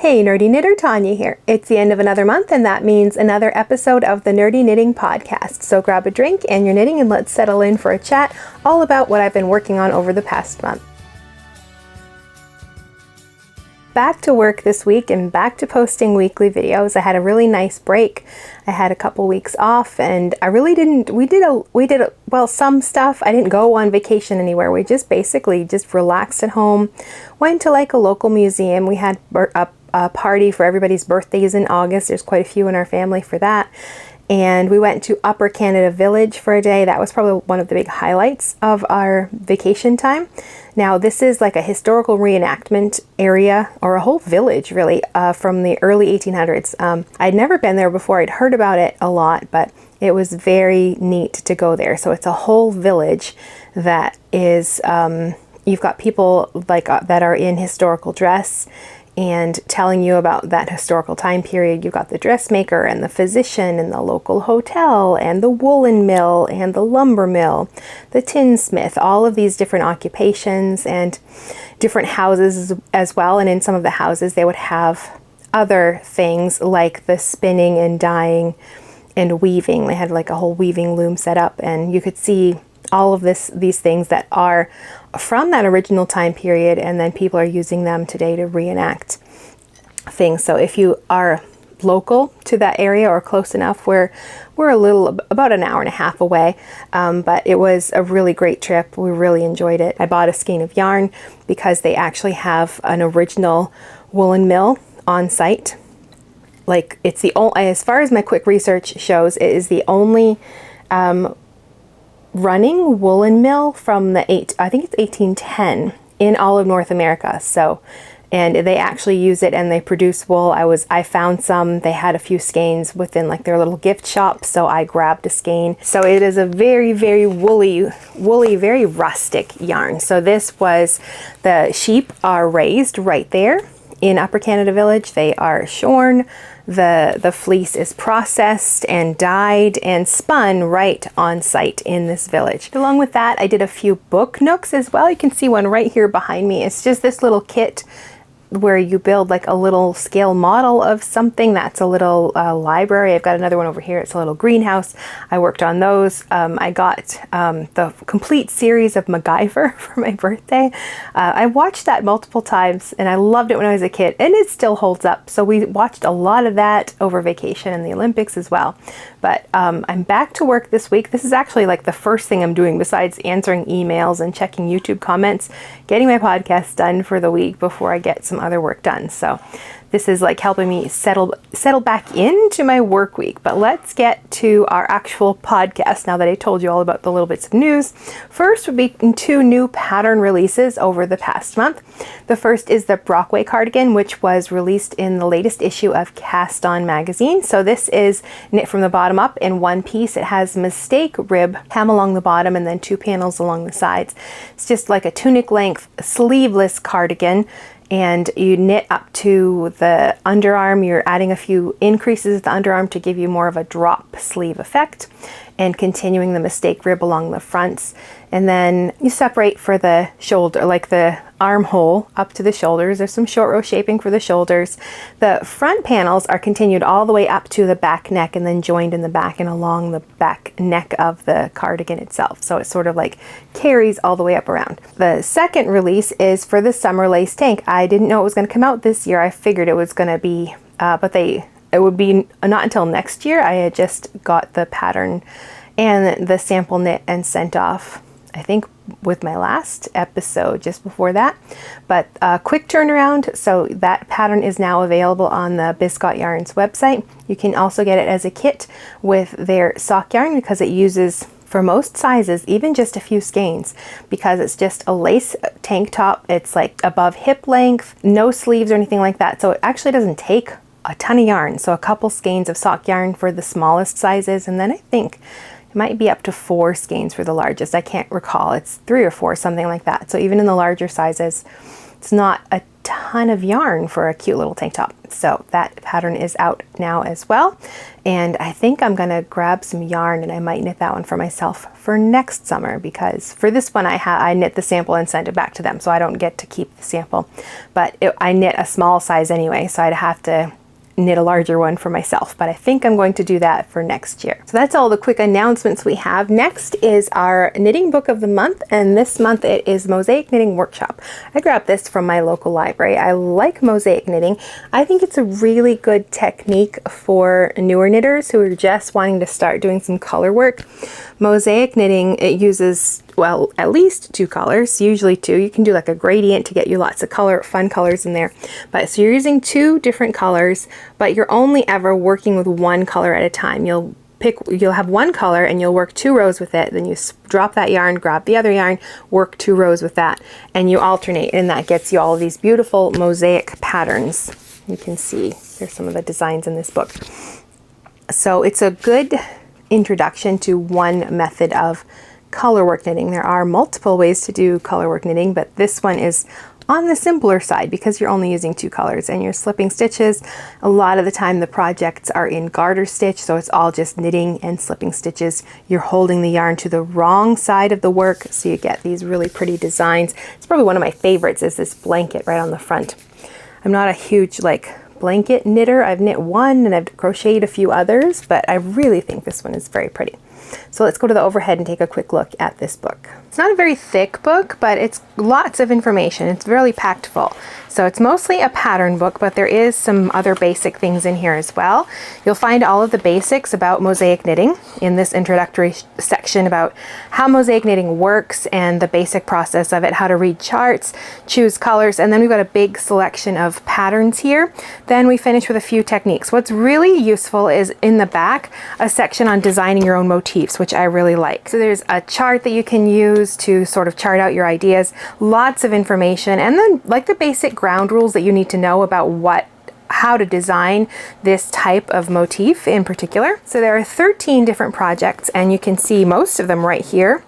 Hey Nerdy Knitter, Tanya here. It's the end of another month and that means another episode of the Nerdy Knitting Podcast. So grab a drink and your knitting and let's settle in for a chat all about what I've been working on over the past month. Back to work this week and back to posting weekly videos. I had a really nice break. I had a couple weeks off and I really didn't, we did some stuff. I didn't go on vacation anywhere. We just basically relaxed at home, went to like a local museum. We had a party for everybody's birthdays in August. There's quite a few in our family for that. And we went to Upper Canada Village for a day. That was probably one of the big highlights of our vacation time. Now this is like a historical reenactment area, or a whole village really, from the early 1800s. I'd never been there before. I'd heard about it a lot, but it was very neat to go there. So it's a whole village that is, you've got people like that are in historical dress and telling you about that historical time period. You've got the dressmaker and the physician and the local hotel and the woolen mill and the lumber mill, the tinsmith, all of these different occupations and different houses as well. And in some of the houses they would have other things like the spinning and dyeing and weaving. They had like a whole weaving loom set up and you could see all of these things that are from that original time period, and then people are using them today to reenact things. So if you are local to that area or close enough, we're about an hour and a half away, but it was a really great trip. We really enjoyed it. I bought a skein of yarn because they actually have an original woolen mill on site. Like it's the only, as far as my quick research shows, it is the only running woolen mill from the I think it's 1810 in all of North America. So, and they actually use it and they produce wool. I found some, they had a few skeins within like their little gift shop. So I grabbed a skein. So it is a very, very woolly, very rustic yarn. So this was, the sheep are raised right there in Upper Canada Village. They are shorn. The fleece is processed and dyed and spun right on site in this village. Along with that, I did a few book nooks as well. You can see one right here behind me. It's just this little kit where you build like a little scale model of something. That's a little library. I've got another one over here. It's a little greenhouse. I worked on those. I got the complete series of MacGyver for my birthday. I watched that multiple times and I loved it when I was a kid, and it still holds up. So we watched a lot of that over vacation and the Olympics as well. But I'm back to work this week. This is actually like the first thing I'm doing besides answering emails and checking YouTube comments, getting my podcast done for the week before I get some other work done. So this is like helping me settle back into my work week. But let's get to our actual podcast now that I told you all about the little bits of news. First would be two new pattern releases over the past month. The first is the Brockway cardigan, which was released in the latest issue of Cast On magazine. So this is knit from the bottom up in one piece. It has mistake rib hem along the bottom and then two panels along the sides. It's just like a tunic length sleeveless cardigan. And you knit up to the underarm. You're adding a few increases at the underarm to give you more of a drop sleeve effect, and continuing the mistake rib along the fronts. And then you separate for the shoulder, like the armhole up to the shoulders. There's some short row shaping for the shoulders. The front panels are continued all the way up to the back neck and then joined in the back and along the back neck of the cardigan itself. So it sort of like carries all the way up around. The second release is for the summer lace tank. I didn't know it was going to come out this year. I figured it was going to be, it would be not until next year. I had just got the pattern and the sample knit and sent off, I think, with my last episode just before that. But quick turnaround. So that pattern is now available on the Biscot Yarns website. You can also get it as a kit with their sock yarn because it uses, for most sizes, even just a few skeins, because it's just a lace tank top. It's like above hip length, no sleeves or anything like that. So it actually doesn't take a ton of yarn. So a couple skeins of sock yarn for the smallest sizes, and then I think it might be up to 4 skeins for the largest. I can't recall. It's 3 or 4, something like that. So even in the larger sizes, it's not a ton of yarn for a cute little tank top. So that pattern is out now as well. And I think I'm gonna grab some yarn and I might knit that one for myself for next summer, because for this one I knit the sample and send it back to them, so I don't get to keep the sample. But I knit a small size anyway, so I'd have to knit a larger one for myself, but I think I'm going to do that for next year. So that's all the quick announcements we have. Next is our knitting book of the month, and this month it is Mosaic Knitting Workshop. I grabbed this from my local library. I like mosaic knitting. I think it's a really good technique for newer knitters who are just wanting to start doing some color work. Mosaic knitting, it uses, well, at least 2 colors, usually 2. You can do like a gradient to get you lots of fun colors in there. But so you're using 2 different colors, but you're only ever working with 1 color at a time. You'll have 1 color and you'll work 2 rows with it. Then you drop that yarn, grab the other yarn, work 2 rows with that, and you alternate, and that gets you all of these beautiful mosaic patterns. You can see there's some of the designs in this book. So it's a good introduction to one method of color work knitting. There are multiple ways to do color work knitting, but this one is on the simpler side because you're only using 2 colors and you're slipping stitches. A lot of the time the projects are in garter stitch, so it's all just knitting and slipping stitches. You're holding the yarn to the wrong side of the work, so you get these really pretty designs. It's probably one of my favorites is this blanket right on the front. I'm not a huge blanket knitter. I've knit one and I've crocheted a few others, but I really think this one is very pretty. So let's go to the overhead and take a quick look at this book. It's not a very thick book, but it's lots of information. It's really packed full. So it's mostly a pattern book, but there is some other basic things in here as well. You'll find all of the basics about mosaic knitting in this introductory section about how mosaic knitting works and the basic process of it, how to read charts, choose colors, and then we've got a big selection of patterns here. Then we finish with a few techniques. What's really useful is in the back, a section on designing your own motifs, which I really like. So there's a chart that you can use to sort of chart out your ideas, lots of information, and then the basic ground rules that you need to know about how to design this type of motif in particular. So there are 13 different projects, and you can see most of them right here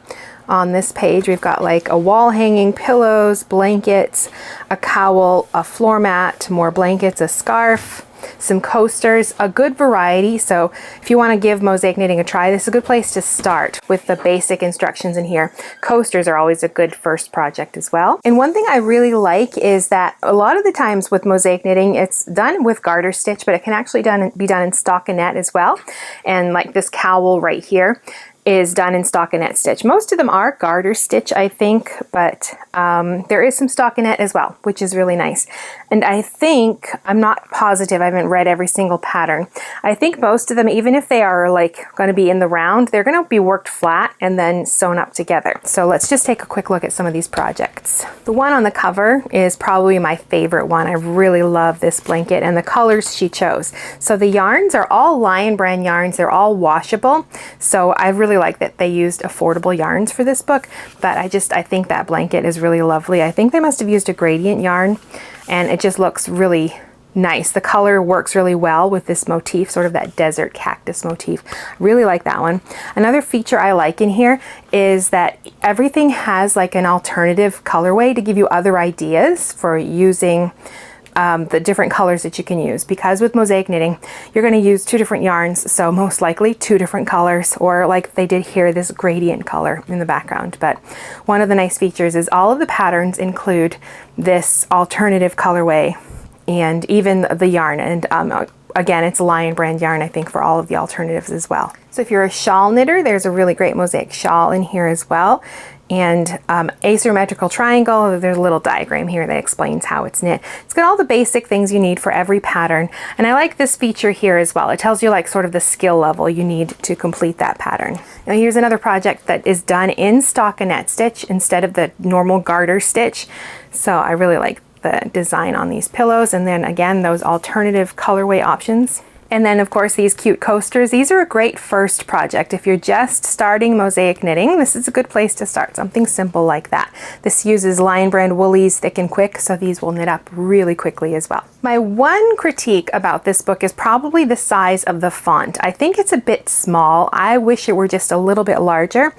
on this page. We've got a wall hanging, pillows, blankets, a cowl, a floor mat, more blankets, a scarf, some coasters, a good variety. So if you want to give mosaic knitting a try, this is a good place to start with the basic instructions in here. Coasters are always a good first project as well. And one thing I really like is that a lot of the times with mosaic knitting, it's done with garter stitch, but it can actually be done in stockinette as well. And like this cowl right here is done in stockinette stitch. Most of them are garter stitch, I think, but there is some stockinette as well, which is really nice. And I think, I'm not positive, I haven't read every single pattern. I think most of them, even if they are going to be in the round, they're going to be worked flat and then sewn up together. So let's just take a quick look at some of these projects. The one on the cover is probably my favorite one. I really love this blanket and the colors she chose. So the yarns are all Lion brand yarns. They're all washable. So I really like that they used affordable yarns for this book, but I think that blanket is really lovely. I think they must have used a gradient yarn, and it just looks really nice. The color works really well with this motif, sort of that desert cactus motif. Really like that one. Another feature I like in here is that everything has an alternative colorway to give you other ideas for using the different colors that you can use, because with mosaic knitting you're going to use 2 different yarns, so most likely 2 different colors, or like they did here, this gradient color in the background. But one of the nice features is all of the patterns include this alternative colorway and even the yarn, and again, it's Lion brand yarn, I think, for all of the alternatives as well. So if you're a shawl knitter, there's a really great mosaic shawl in here as well. And asymmetrical triangle, there's a little diagram here that explains how it's knit. It's got all the basic things you need for every pattern. And I like this feature here as well. It tells you sort of the skill level you need to complete that pattern. Now here's another project that is done in stockinette stitch instead of the normal garter stitch. So I really like the design on these pillows. And then again, those alternative colorway options. And then of course these cute coasters. These are a great first project. If you're just starting mosaic knitting, this is a good place to start. Something simple like that. This uses Lion Brand woolies, thick and quick, so these will knit up really quickly as well. My one critique about this book is probably the size of the font. I think it's a bit small. I wish it were just a little bit larger.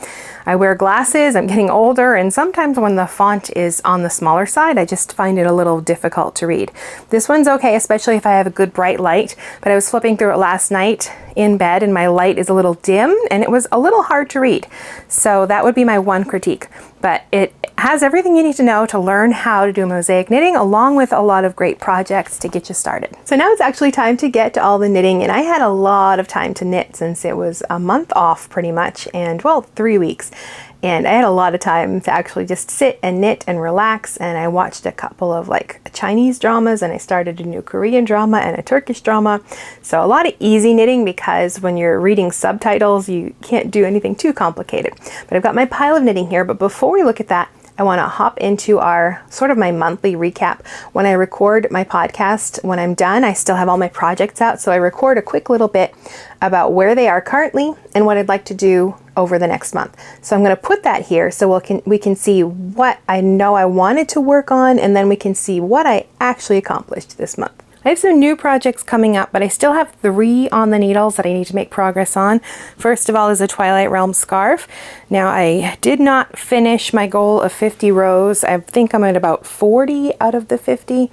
I wear glasses, I'm getting older, and sometimes when the font is on the smaller side, I just find it a little difficult to read. This one's okay, especially if I have a good bright light, but I was flipping through it last night in bed and my light is a little dim and it was a little hard to read. So that would be my one critique. But it has everything you need to know to learn how to do mosaic knitting, along with a lot of great projects to get you started. So now it's actually time to get to all the knitting, and I had a lot of time to knit since it was a month off pretty much, and well, 3 weeks. And I had a lot of time to actually just sit and knit and relax, and I watched a couple of like Chinese dramas, and I started a new Korean drama and a Turkish drama. So a lot of easy knitting, because when you're reading subtitles you can't do anything too complicated. But I've got my pile of knitting here, but before we look at that, I want to hop into our sort of my monthly recap. When I record my podcast, when I'm done, I still have all my projects out, so I record a quick little bit about where they are currently and what I'd like to do over the next month. So I'm going to put that here so we can see what I know I wanted to work on, and then we can see what I actually accomplished this month. I have some new projects coming up, but I still have 3 on the needles that I need to make progress on. First of all is a Twilight Realm scarf. Now I did not finish my goal of 50 rows. I think I'm at about 40 out of the 50.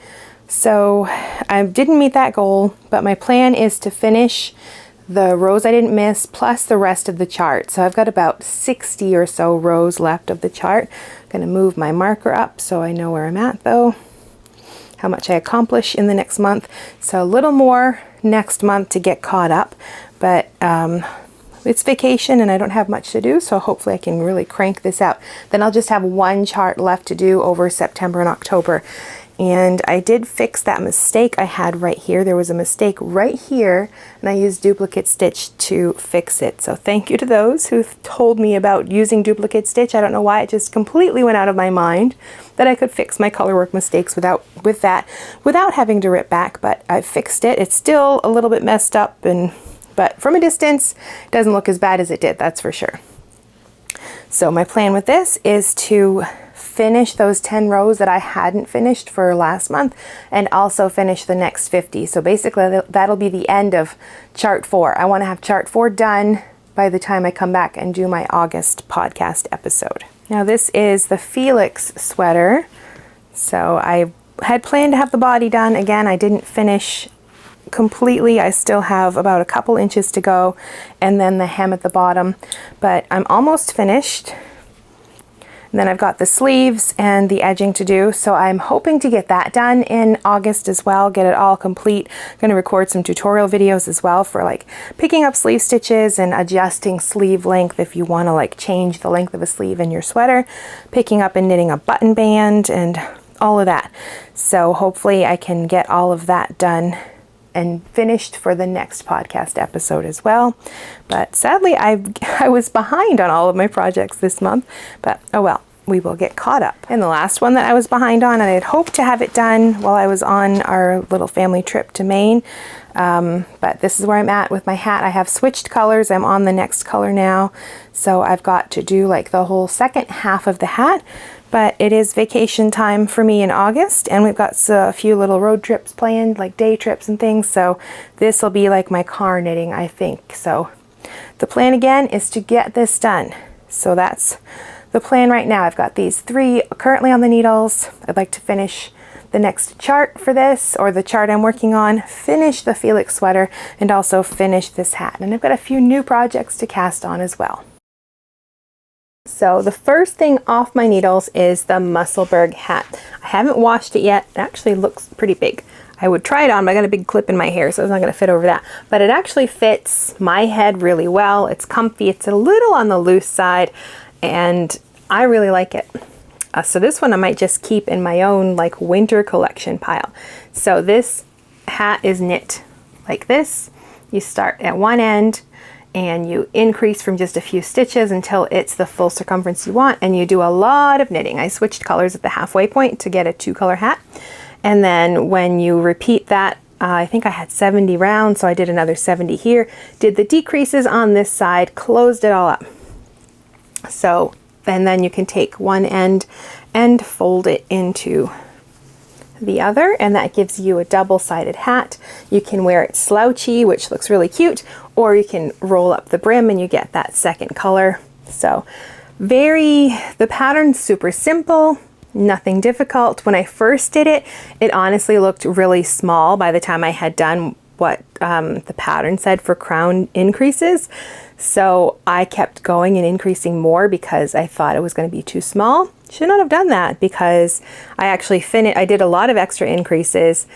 So I didn't meet that goal, but my plan is to finish the rows I didn't miss plus the rest of the chart. So I've got about 60 or so rows left of the chart. I'm going to move my marker up so I know where I'm at though, how much I accomplish in the next month. So a little more next month to get caught up, but it's vacation and I don't have much to do, so hopefully I can really crank this out. Then I'll just have 1 chart left to do over September and October. And I did fix that mistake I had right here. There was a mistake right here, and I used duplicate stitch to fix it. So thank you to those who told me about using duplicate stitch. I don't know why it just completely went out of my mind that I could fix my colorwork mistakes without having to rip back, but I fixed it. It's still a little bit messed up, but from a distance, it doesn't look as bad as it did, that's for sure. So my plan with this is to finish those 10 rows that I hadn't finished for last month, and also finish the next 50. So basically that'll be the end of chart 4. I want to have chart 4 done by the time I come back and do my August podcast episode. Now this is the Felix sweater. So I had planned to have the body done. Again, I didn't finish completely. I still have about a couple inches to go, and then the hem at the bottom, but I'm almost finished. And then I've got the sleeves and the edging to do, so I'm hoping to get that done in August as well, get it all complete. I'm going to record some tutorial videos as well for like picking up sleeve stitches and adjusting sleeve length if you want to like change the length of a sleeve in your sweater, picking up and knitting a button band and all of that. So hopefully I can get all of that done and finished for the next podcast episode as well. But sadly, I was behind on all of my projects this month, but oh well, we will get caught up. And the last one that I was behind on, and I had hoped to have it done while I was on our little family trip to Maine, but this is where I'm at with my hat. I have switched colors. I'm on the next color now, so I've got to do like the whole second half of the hat. But it is vacation time for me in August, and we've got a few little road trips planned, like day trips and things, so this will be like my car knitting, I think. So the plan again is to get this done. So that's the plan right now. I've got these 3 currently on the needles. I'd like to finish the next chart for this, or the chart I'm working on, finish the Felix sweater, and also finish this hat. And I've got a few new projects to cast on as well. So the first thing off my needles is the Musselburgh hat. I haven't washed it yet. It actually looks pretty big. I would try it on, but I got a big clip in my hair, so it's not going to fit over that. But it actually fits my head really well. It's comfy. It's a little on the loose side, and I really like it. So this one I might just keep in my own like winter collection pile. So this hat is knit like this. You start at one end, and you increase from just a few stitches until it's the full circumference you want, and you do a lot of knitting. I switched colors at the halfway point to get a 2-color hat, and then when you repeat that I think I had 70 rounds, so I did another 70 here, did the decreases on this side, closed it all up. So, and then you can take one end and fold it into the other, and that gives you a double-sided hat. You can wear it slouchy, which looks really cute, or you can roll up the brim and you get that second color. So the pattern's super simple, nothing difficult. When I first did it, it honestly looked really small by the time I had done what the pattern said for crown increases. So I kept going and increasing more because I thought it was going to be too small. Should not have done that, because I actually I did a lot of extra increases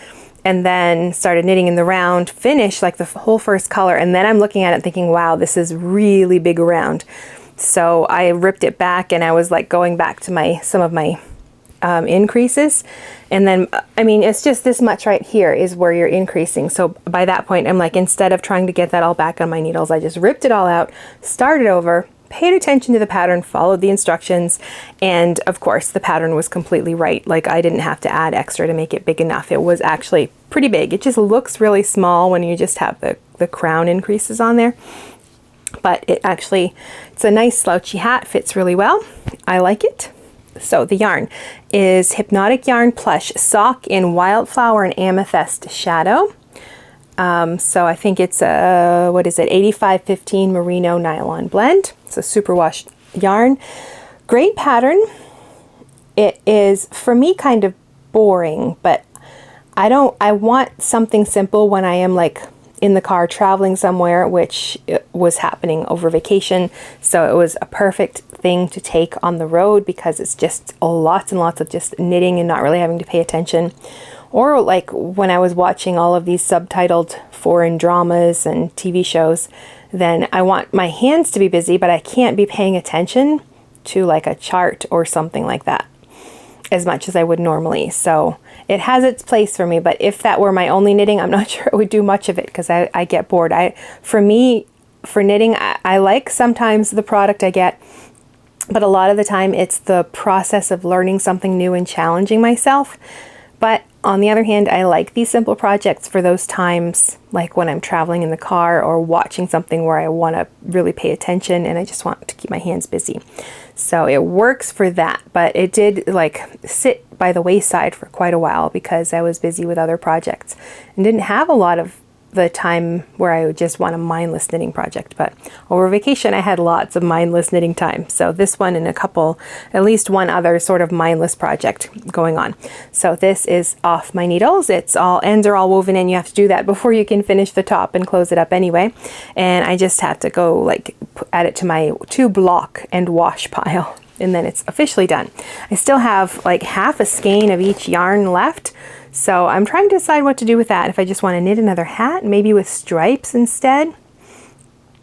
and then started knitting in the round, finished like the whole first color, and then I'm looking at it thinking, wow, this is really big around. So I ripped it back and I was like going back to some of my increases, and then I mean it's just this much right here is where you're increasing. So by that point I'm like, instead of trying to get that all back on my needles, I just ripped it all out, started over, paid attention to the pattern, followed the instructions, and of course the pattern was completely right. Like I didn't have to add extra to make it big enough. It was actually pretty big. It just looks really small when you just have the crown increases on there, but it's a nice slouchy hat, fits really well. I like it. So the yarn is Hypnotic Yarn Plush Sock in Wildflower and Amethyst Shadow. So I think it's a, what is it, 8515 merino nylon blend. It's a superwash yarn. Great pattern. It is, for me, kind of boring, but I want something simple when I am like in the car traveling somewhere, which was happening over vacation. So it was a perfect thing to take on the road because it's just lots and lots of just knitting and not really having to pay attention. Or like when I was watching all of these subtitled foreign dramas and TV shows, then I want my hands to be busy, but I can't be paying attention to like a chart or something like that as much as I would normally. So it has its place for me, but if that were my only knitting, I'm not sure it would do much of it because I get bored. For me, for knitting, I like sometimes the product I get, but a lot of the time it's the process of learning something new and challenging myself. But on the other hand, I like these simple projects for those times, like when I'm traveling in the car or watching something where I want to really pay attention and I just want to keep my hands busy. So it works for that, but it did like sit by the wayside for quite a while because I was busy with other projects and didn't have a lot of the time where I would just want a mindless knitting project. But over vacation, I had lots of mindless knitting time. So this one and at least one other sort of mindless project going on. So this is off my needles. Ends are all woven in. You have to do that before you can finish the top and close it up anyway. And I just have to go like add it to my to block and wash pile. And then it's officially done. I still have like half a skein of each yarn left. So I'm trying to decide what to do with that. If I just want to knit another hat, maybe with stripes instead,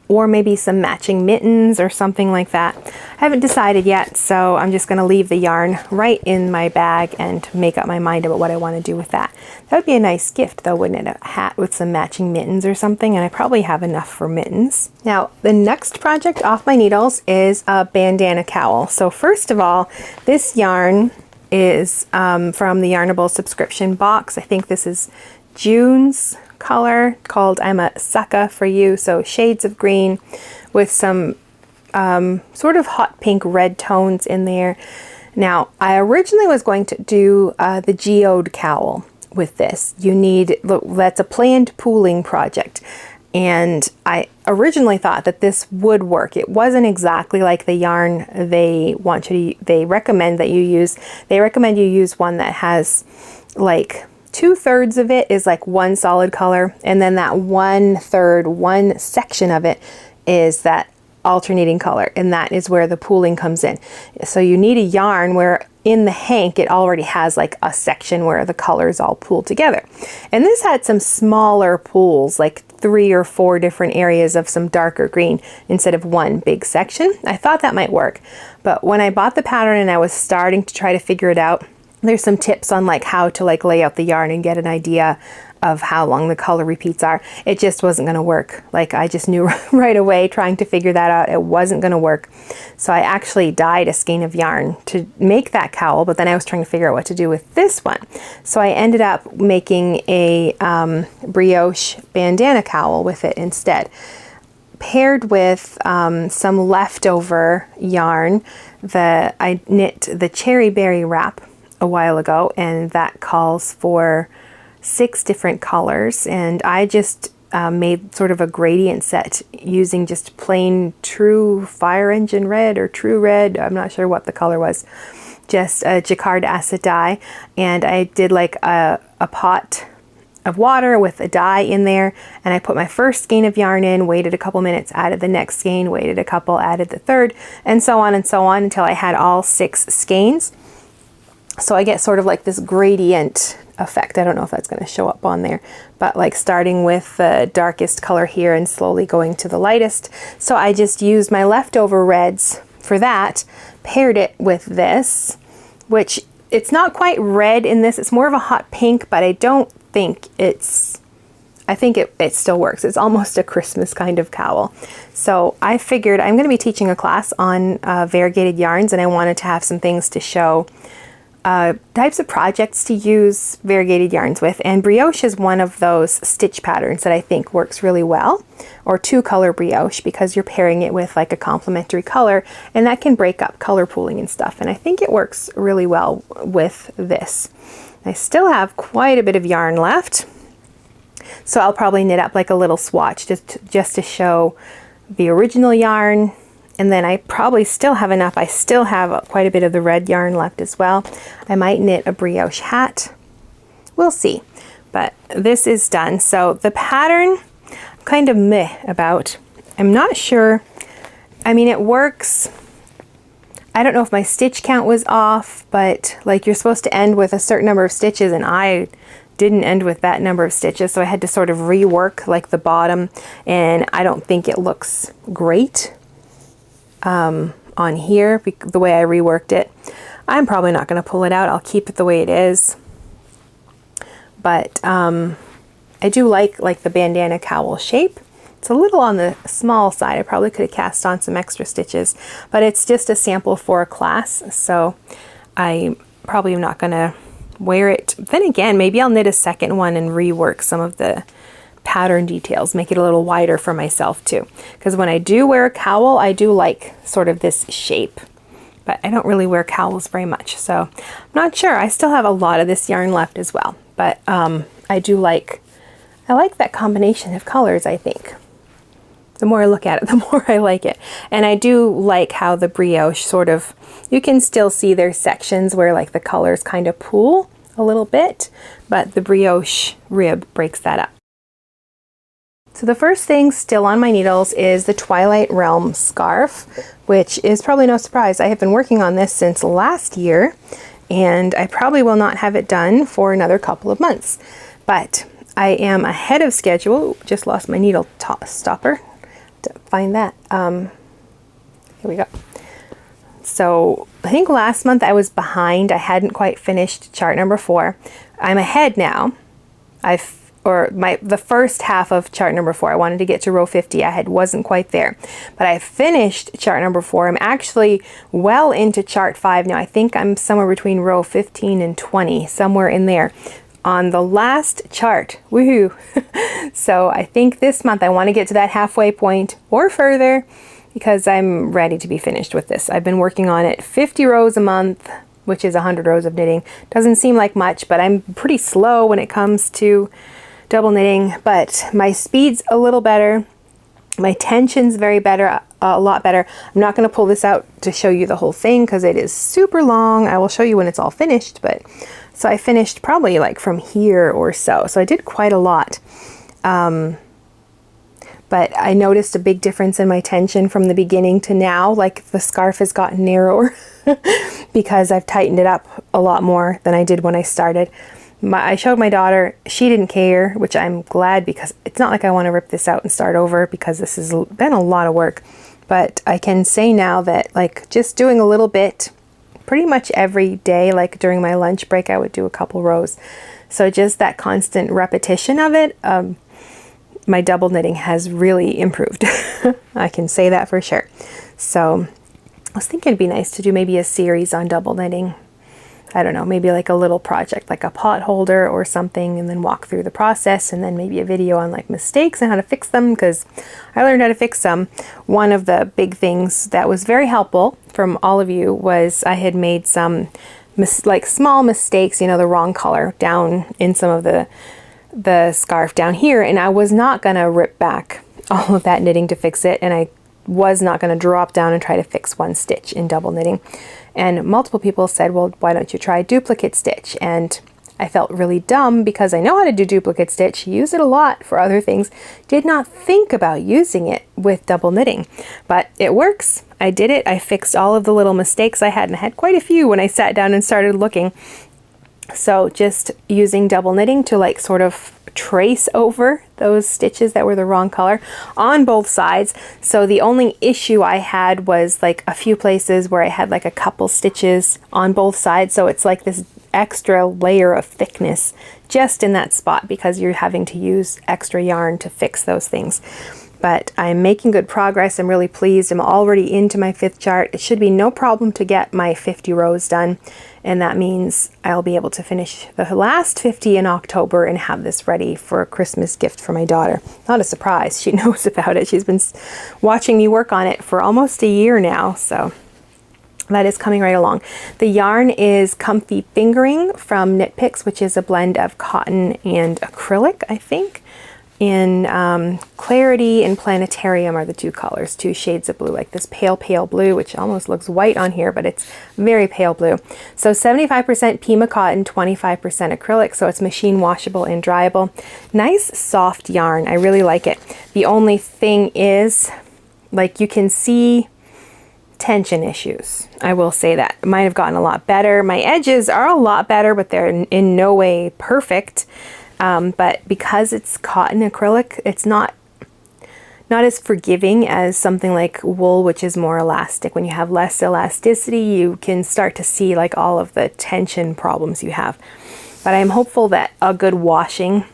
or maybe some matching mittens or something like that. I haven't decided yet, so I'm just going to leave the yarn right in my bag and make up my mind about what I want to do with that. That would be a nice gift though, wouldn't it? A hat with some matching mittens or something, and I probably have enough for mittens. Now, the next project off my needles is a bandana cowl. So first of all, this yarn is from the Yarnable subscription box. I think this is June's color, called I'm a Succa for You. So shades of green with some sort of hot pink red tones in there. Now, I originally was going to do the geode cowl with this. That's a planned pooling project. And I originally thought that this would work. It wasn't exactly like the yarn they recommend you use one that has like 2/3 of it is like one solid color, and then that 1/3, one section of it is that alternating color, and that is where the pooling comes in. So you need a yarn where in the hank it already has like a section where the colors all pool together. And this had some smaller pools, like 3 or 4 different areas of some darker green instead of one big section. I thought that might work, but when I bought the pattern and I was starting to try to figure it out, there's some tips on like how to like lay out the yarn and get an idea of how long the color repeats are. It just wasn't going to work. Like, I just knew right away trying to figure that out. It wasn't going to work. So I actually dyed a skein of yarn to make that cowl, but then I was trying to figure out what to do with this one. So I ended up making a brioche bandana cowl with it instead, paired with some leftover yarn. I knit the cherry berry wrap a while ago, and that calls for 6 different colors, and I just made sort of a gradient set using just plain true fire engine red or true red. I'm not sure what the color was. Just a jacquard acid dye, and I did like a pot of water with a dye in there, and I put my first skein of yarn in, waited a couple minutes, added the next skein, waited a couple, added the third, and so on until I had all 6 skeins. So I get sort of like this gradient effect. I don't know if that's going to show up on there, but like starting with the darkest color here and slowly going to the lightest. So I just used my leftover reds for that, paired it with this, which it's not quite red in this. It's more of a hot pink, but I don't think I think it still works. It's almost a Christmas kind of cowl. So I figured I'm going to be teaching a class on variegated yarns, and I wanted to have some things to show types of projects to use variegated yarns with, and brioche is one of those stitch patterns that I think works really well, or 2-color brioche, because you're pairing it with like a complementary color, and that can break up color pooling and stuff, and I think it works really well with this. I still have quite a bit of yarn left, so I'll probably knit up like a little swatch just to show the original yarn. And then I probably still have enough. I still have quite a bit of the red yarn left as well. I might knit a brioche hat. We'll see. But this is done. So the pattern, I'm kind of meh about. I'm not sure. I mean, it works. I don't know if my stitch count was off, but like you're supposed to end with a certain number of stitches, and I didn't end with that number of stitches. So I had to sort of rework like the bottom, and I don't think it looks great on here, the way I reworked it. I'm probably not going to pull it out. I'll keep it the way it is. But I do like the bandana cowl shape. It's a little on the small side. I probably could have cast on some extra stitches, but it's just a sample for a class, so I probably am not going to wear it. Then again, maybe I'll knit a second one and rework some of the pattern details, make it a little wider for myself too, because when I do wear a cowl, I do like sort of this shape, but I don't really wear cowls very much, so I'm not sure. I still have a lot of this yarn left as well, but I like that combination of colors. I think the more I look at it, the more I like it. And I do like how the brioche sort of, you can still see there's sections where like the colors kind of pool a little bit, but the brioche rib breaks that up. So the first thing still on my needles is the Twilight Realm scarf, which is probably no surprise. I have been working on this since last year, and I probably will not have it done for another couple of months. But I am ahead of schedule. Just lost my needle stopper to find that. Here we go. So I think last month I was behind. I hadn't quite finished chart number 4. I'm ahead now. The first half of chart number 4, I wanted to get to row 50. Wasn't quite there, but I finished chart number 4. I'm actually well into chart 5 now. I think I'm somewhere between row 15 and 20, somewhere in there on the last chart. Woohoo! So I think this month I want to get to that halfway point or further, because I'm ready to be finished with this. I've been working on it 50 rows a month, which is 100 rows of knitting. Doesn't seem like much, but I'm pretty slow when it comes to double knitting, but my speed's a little better. My tension's a lot better. I'm not going to pull this out to show you the whole thing because it is super long. I will show you when it's all finished, but so I finished probably like from here or so. So I did quite a lot. But I noticed a big difference in my tension from the beginning to now. Like the scarf has gotten narrower because I've tightened it up a lot more than I did when I started. I showed my daughter, she didn't care, which I'm glad, because it's not like I want to rip this out and start over, because this has been a lot of work. But I can say now that like just doing a little bit pretty much every day, like during my lunch break, I would do a couple rows. So just that constant repetition of it, my double knitting has really improved. I can say that for sure. So I was thinking it'd be nice to do maybe a series on double knitting. I don't know, maybe like a little project, like a pot holder or something, and then walk through the process, and then maybe a video on like mistakes and how to fix them, because I learned how to fix them. One of the big things that was very helpful from all of you was I had made some like small mistakes, you know, the wrong color down in some of the scarf down here, and I was not gonna rip back all of that knitting to fix it, and I was not going to drop down and try to fix one stitch in double knitting. And multiple people said, well, why don't you try duplicate stitch? And I felt really dumb because I know how to do duplicate stitch, use it a lot for other things, did not think about using it with double knitting, but it works. I did it. I fixed all of the little mistakes I had, and I had quite a few when I sat down and started looking. So just using double knitting to like sort of trace over those stitches that were the wrong color on both sides. So the only issue I had was like a few places where I had like a couple stitches on both sides. So it's like this extra layer of thickness just in that spot because you're having to use extra yarn to fix those things. But I'm making good progress. I'm really pleased. I'm already into my 5th chart. It should be no problem to get my 50 rows done. And that means I'll be able to finish the last 50 in October and have this ready for a Christmas gift for my daughter. Not a surprise. She knows about it. She's been watching me work on it for almost a year now. So that is coming right along. The yarn is Comfy Fingering from Knit Picks, which is a blend of cotton and acrylic, I think. In Clarity and Planetarium are the 2 colors, 2 shades of blue, like this pale blue, which almost looks white on here, but it's very pale blue. So 75% Pima cotton, 25% acrylic, so it's machine washable and dryable. Nice soft yarn. I really like it. The only thing is, like, you can see tension issues. I will say that. It might have gotten a lot better. My edges are a lot better, but they're in no way perfect. But because it's cotton acrylic, it's not as forgiving as something like wool, which is more elastic. When you have less elasticity, you can start to see like all of the tension problems you have. But I'm hopeful that a good washing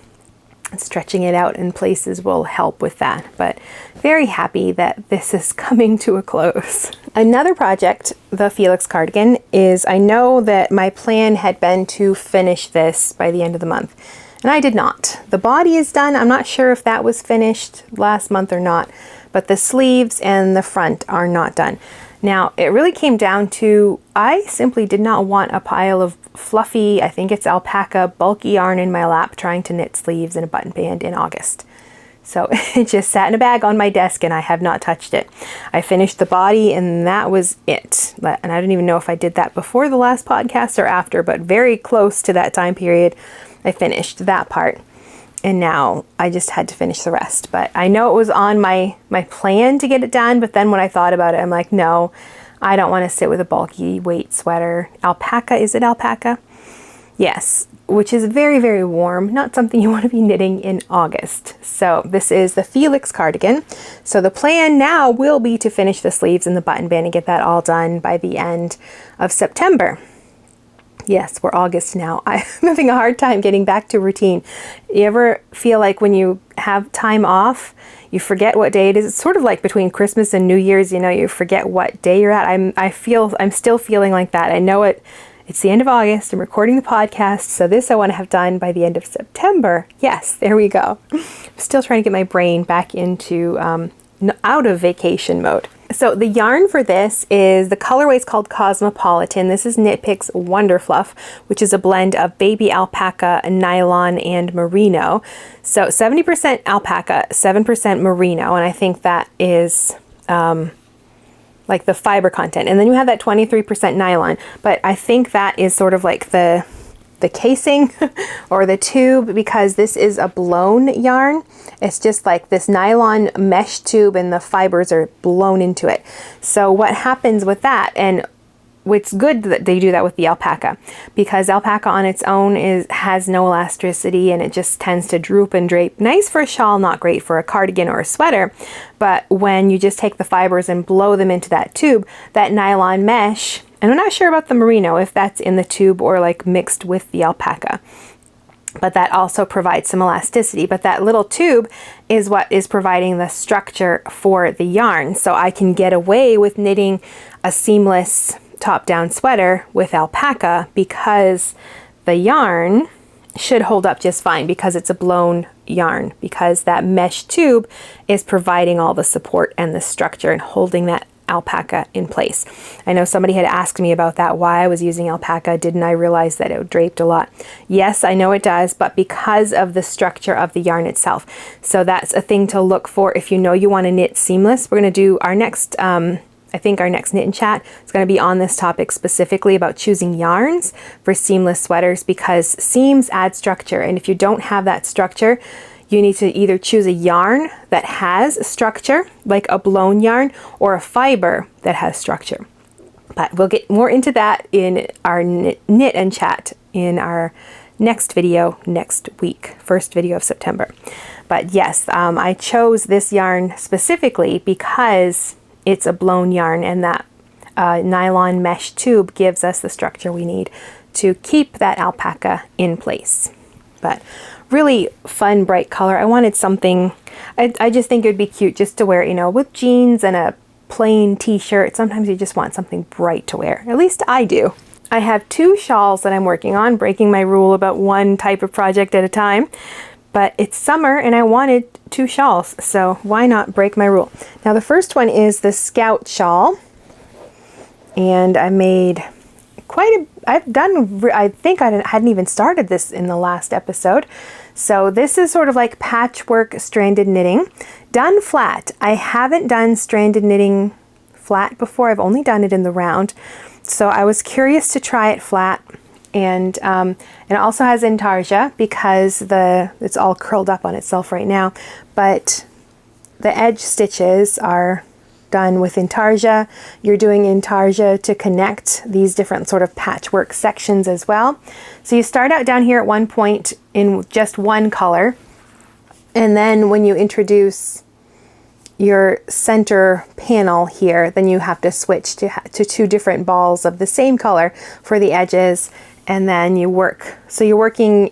and stretching it out in places will help with that. But very happy that this is coming to a close. Another project, the Felix cardigan, is I know that my plan had been to finish this by the end of the month. And I did not. The body is done. I'm not sure if that was finished last month or not, but the sleeves and the front are not done. Now, it really came down to, I simply did not want a pile of fluffy, I think it's alpaca, bulky yarn in my lap trying to knit sleeves and a button band in August. So it just sat in a bag on my desk and I have not touched it. I finished the body and that was it. And I don't even know if I did that before the last podcast or after, but very close to that time period. I finished that part and now I just had to finish the rest. But I know it was on my plan to get it done, but then when I thought about it, I'm like, no, I don't want to sit with a bulky weight sweater. Alpaca, is it alpaca? Yes, which is very, very warm, not something you want to be knitting in August. So this is the Felix cardigan. So the plan now will be to finish the sleeves and the button band and get that all done by the end of September. Yes, we're August now. I'm having a hard time getting back to routine. You ever feel like when you have time off, you forget what day it is? It's sort of like between Christmas and New Year's, you know, you forget what day you're at. I'm still feeling like that. I know it's the end of August. I'm recording the podcast, so this I want to have done by the end of September. Yes, there we go. I'm still trying to get my brain back into out of vacation mode. So the yarn for this is, the colorway is called Cosmopolitan. This is Knit Picks Wonderfluff, which is a blend of baby alpaca, nylon, and merino. So 70% alpaca, 7% merino, and I think that is like the fiber content. And then you have that 23% nylon, but I think that is sort of like the casing or the tube, because this is a blown yarn. It's just like this nylon mesh tube and the fibers are blown into it. So what happens with that, and it's good that they do that with the alpaca, because alpaca on its own has no elasticity and it just tends to droop and drape. Nice for a shawl, not great for a cardigan or a sweater. But when you just take the fibers and blow them into that tube, that nylon mesh, and I'm not sure about the merino, if that's in the tube or like mixed with the alpaca, but that also provides some elasticity. But that little tube is what is providing the structure for the yarn. So I can get away with knitting a seamless top-down sweater with alpaca because the yarn should hold up just fine because it's a blown yarn, because that mesh tube is providing all the support and the structure and holding that alpaca in place. I know somebody had asked me about that, why I was using alpaca. Didn't I realize that it draped a lot? Yes, I know it does, but because of the structure of the yarn itself. So that's a thing to look for if you know you want to knit seamless. We're going to do our next I think our next knit and chat is going to be on this topic specifically about choosing yarns for seamless sweaters, because seams add structure, and if you don't have that structure, you need to either choose a yarn that has structure, like a blown yarn, or a fiber that has structure. But we'll get more into that in our knit and chat in our next video next week, first video of September. But yes, I chose this yarn specifically because it's a blown yarn, and that nylon mesh tube gives us the structure we need to keep that alpaca in place. But really fun, bright color. I wanted something, I just think it would be cute just to wear, you know, with jeans and a plain t-shirt. Sometimes you just want something bright to wear. At least I do. I have 2 shawls that I'm working on, breaking my rule about one type of project at a time. But it's summer and I wanted 2 shawls, so why not break my rule? Now the first one is the Scout shawl, and I made I think I hadn't even started this in the last episode. So this is sort of like patchwork stranded knitting, done flat. I haven't done stranded knitting flat before, I've only done it in the round. So I was curious to try it flat. And it also has intarsia because it's all curled up on itself right now, but the edge stitches are done with intarsia. You're doing intarsia to connect these different sort of patchwork sections as well. So you start out down here at one point in just one color, and then when you introduce your center panel here, then you have to switch to 2 different balls of the same color for the edges. And then you work, so you're working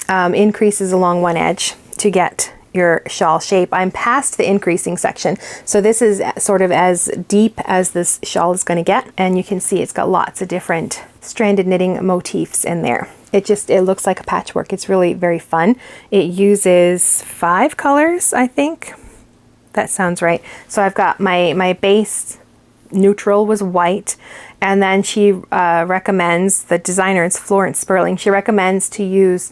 increases along one edge to get your shawl shape. I'm past the increasing section, so this is sort of as deep as this shawl is going to get, and you can see it's got lots of different stranded knitting motifs in there. It looks like a patchwork. It's really very fun. It uses 5 colors, I think. That sounds right. So I've got my base neutral was white, and then she recommends, the designer is Florence Spurling, she recommends to use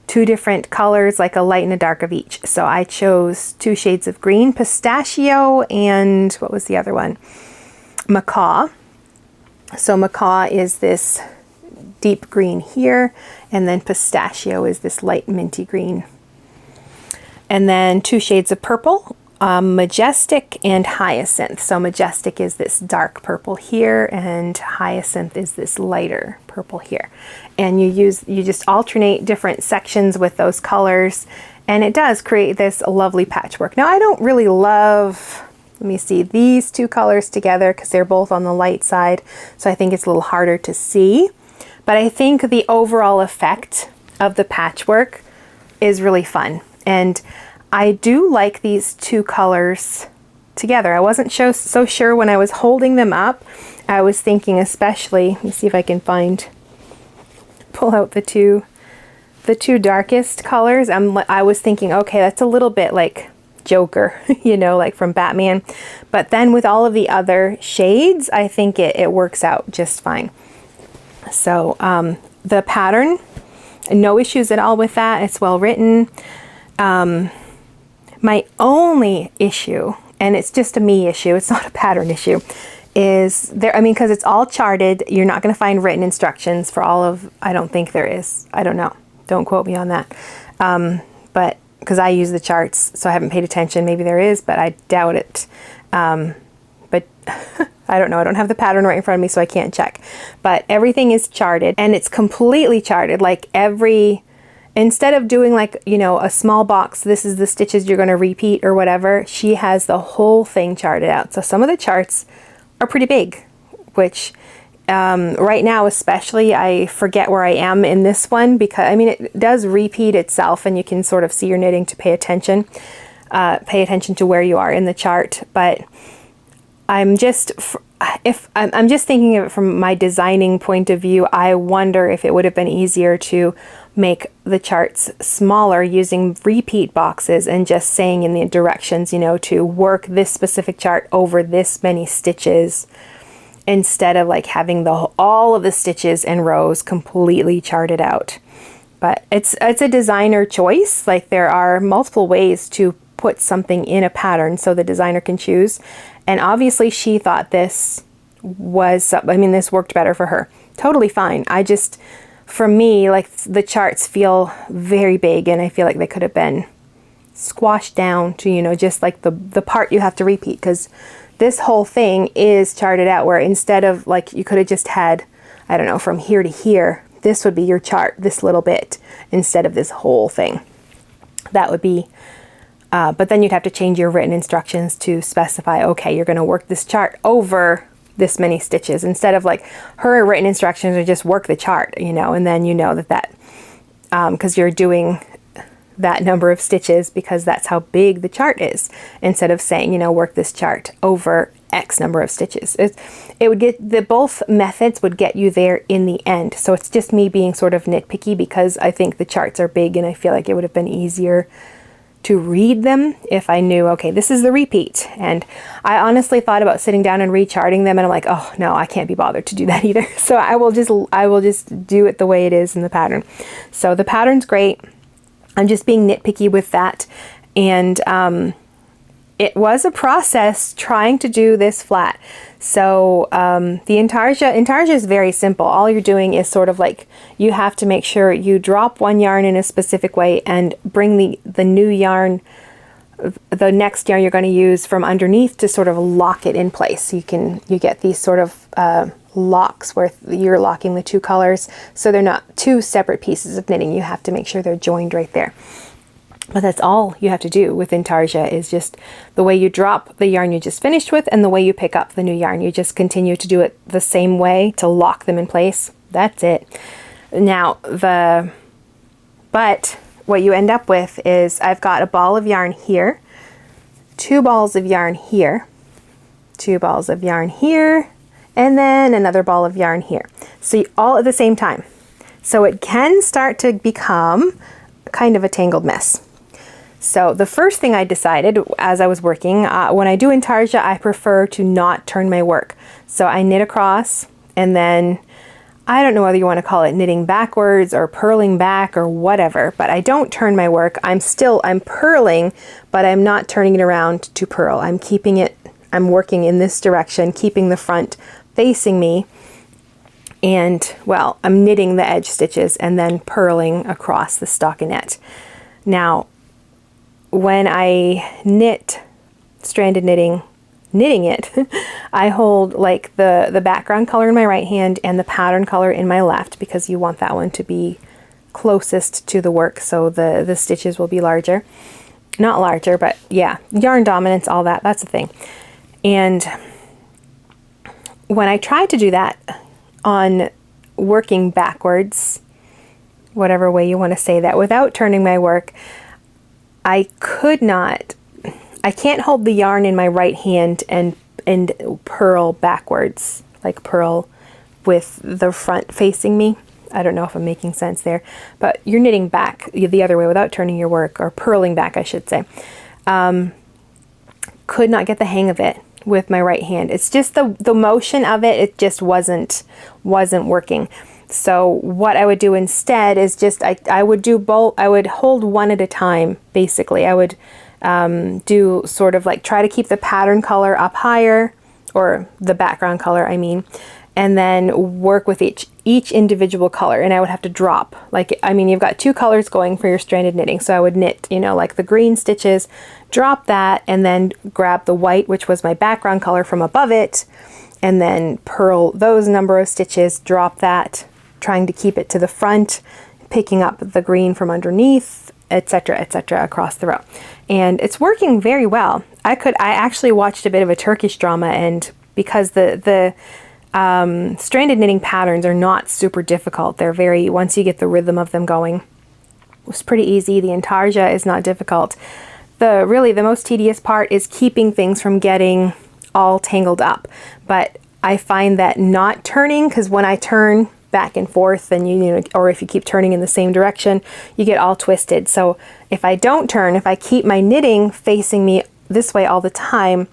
2 different colors, like a light and a dark of each. So I chose 2 shades of green, Pistachio, and what was the other one? Macaw. So Macaw is this deep green here, and then Pistachio is this light minty green. And then 2 shades of purple, Majestic and Hyacinth. So Majestic is this dark purple here, and Hyacinth is this lighter purple here. And you just alternate different sections with those colors, and it does create this lovely patchwork. Now I don't really love, let me see, these 2 colors together because they're both on the light side, so I think it's a little harder to see. But I think the overall effect of the patchwork is really fun, and I do like these 2 colors together. I wasn't so sure when I was holding them up. I was thinking, especially, let me see if I can pull out the two darkest colors. I was thinking, okay, that's a little bit like Joker, you know, like from Batman. But then with all of the other shades, I think it works out just fine. So the pattern, no issues at all with that. It's well written. My only issue, and it's just a me issue, it's not a pattern issue, is there, I mean, because it's all charted, you're not going to find written instructions for all of, I don't think there is. I don't know. Don't quote me on that. But because I use the charts, so I haven't paid attention. Maybe there is, but I doubt it. But I don't know. I don't have the pattern right in front of me, so I can't check. But everything is charted, and it's completely charted. Like instead of doing like, you know, a small box, this is the stitches you're going to repeat or whatever, she has the whole thing charted out. So some of the charts are pretty big, which Right now especially, I forget where I am in this one because, I mean, it does repeat itself and you can sort of see your knitting to pay attention to where you are in the chart. But I'm just, if I'm just thinking of it from my designing point of view, I wonder if it would have been easier to make the charts smaller using repeat boxes and just saying in the directions, you know, to work this specific chart over this many stitches, instead of like having all of the stitches and rows completely charted out. But it's a designer choice. Like, there are multiple ways to put something in a pattern so the designer can choose. And obviously she thought this was, I mean, this worked better for her. Totally fine. I just, for me, like, the charts feel very big and I feel like they could have been squashed down to, you know, just like the part you have to repeat, because this whole thing is charted out, where instead of, like, you could have just had, I don't know, from here to here, this would be your chart, this little bit, instead of this whole thing. That would be, but then you'd have to change your written instructions to specify, okay, you're going to work this chart over this many stitches, instead of like her written instructions are just work the chart, you know, and then you know that because you're doing that number of stitches because that's how big the chart is, instead of saying, you know, work this chart over X number of stitches. It would get, both methods would get you there in the end. So it's just me being sort of nitpicky because I think the charts are big and I feel like it would have been easier to read them if I knew, okay, this is the repeat. And I honestly thought about sitting down and recharting them, and I'm like, oh no, I can't be bothered to do that either. So I will just do it the way it is in the pattern. So the pattern's great. I'm just being nitpicky with that. And it was a process trying to do this flat. So the intarsia is very simple. All you're doing is sort of like, you have to make sure you drop one yarn in a specific way and bring the new yarn, the next yarn you're going to use, from underneath to sort of lock it in place. So you get these sort of locks where you're locking the two colors, so they're not two separate pieces of knitting. You have to make sure they're joined right there. But that's all you have to do with intarsia, is just the way you drop the yarn you just finished with and the way you pick up the new yarn. You just continue to do it the same way to lock them in place. That's it. Now but what you end up with is, I've got a ball of yarn here, 2 balls of yarn here, 2 balls of yarn here, and then another ball of yarn here. So all at the same time. So it can start to become kind of a tangled mess. So the first thing I decided as I was working, when I do intarsia, I prefer to not turn my work. So I knit across, and then, I don't know whether you want to call it knitting backwards or purling back or whatever, but I don't turn my work. I'm purling, but I'm not turning it around to purl. I'm working in this direction, keeping the front facing me, and, well, I'm knitting the edge stitches and then purling across the stockinette. Now, when I knit stranded knitting it, I hold like the background color in my right hand and the pattern color in my left, because you want that one to be closest to the work, so the stitches will be larger. Not larger, but yeah, yarn dominance, all that, that's the thing. And when I tried to do that on working backwards, whatever way you want to say that, without turning my work, I can't hold the yarn in my right hand and purl backwards, like purl with the front facing me. I don't know if I'm making sense there, but you're knitting back the other way without turning your work, or purling back, I should say. Could not get the hang of it with my right hand. It's just the motion of it, it just wasn't working. So what I would do instead is just, I would do both. I would hold one at a time, basically. I would do sort of like, try to keep the pattern color up higher, or the background color, I mean, and then work with each individual color. And I would have to drop, like, I mean, you've got 2 colors going for your stranded knitting. So I would knit, you know, like the green stitches, drop that, and then grab the white, which was my background color, from above it, and then purl those number of stitches, drop that, trying to keep it to the front, picking up the green from underneath, etc., across the row. And it's working very well. I actually watched a bit of a Turkish drama, and because the stranded knitting patterns are not super difficult. They're very, once you get the rhythm of them going, it's pretty easy. The intarsia is not difficult. Really the most tedious part is keeping things from getting all tangled up. But I find that not turning, because when I turn back and forth, and you know, or if you keep turning in the same direction, you get all twisted. So if I don't turn, if I keep my knitting facing me this way all the time,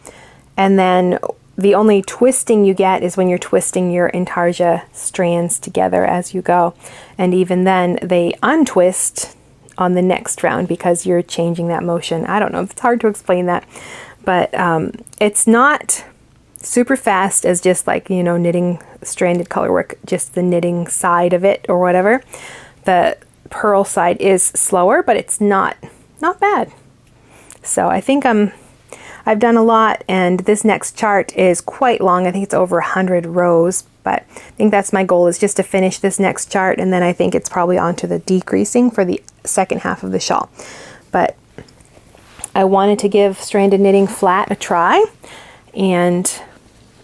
and then the only twisting you get is when you're twisting your intarsia strands together as you go. And even then they untwist on the next round because you're changing that motion. I don't know, it's hard to explain that, but it's not super fast as just like, you know, knitting stranded color work, just the knitting side of it or whatever. The purl side is slower, but it's not bad. So I think I've done a lot, and this next chart is quite long. I think it's over 100 rows, but I think that's my goal, is just to finish this next chart, and then I think it's probably onto the decreasing for the second half of the shawl. But I wanted to give stranded knitting flat a try, and